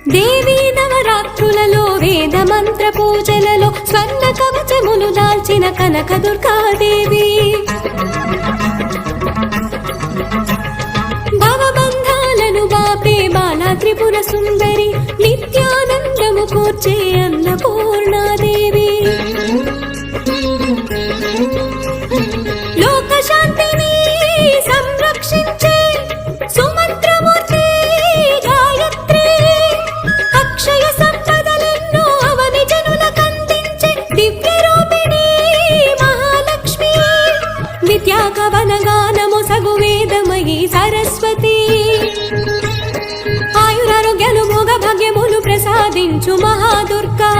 దేవీ నవరాత్రులలో వేద మంత్ర పూజలలో స్వర్ణ కవచములు దాల్చిన కనక దుర్గాదేవి భవబంధాలను బాపే బాలా త్రిపుర సుందరి నిత్యానందము కూర్చే అన్నపూర్ణాదేవి లోక శాంతిని సంరక్షించే సుమంత్రమూర్తి గాయత్రి అక్షయ సంపదలెన్నో అవని జనులకందించే దివ్య రూపిణి మహాలక్ష్మి విద్యా కవన గానము సగు వేదమయీ సరస్వతి ఆయురారోగ్యాలు భోగ భాగ్యములు ప్రసాదించు మహాదుర్గా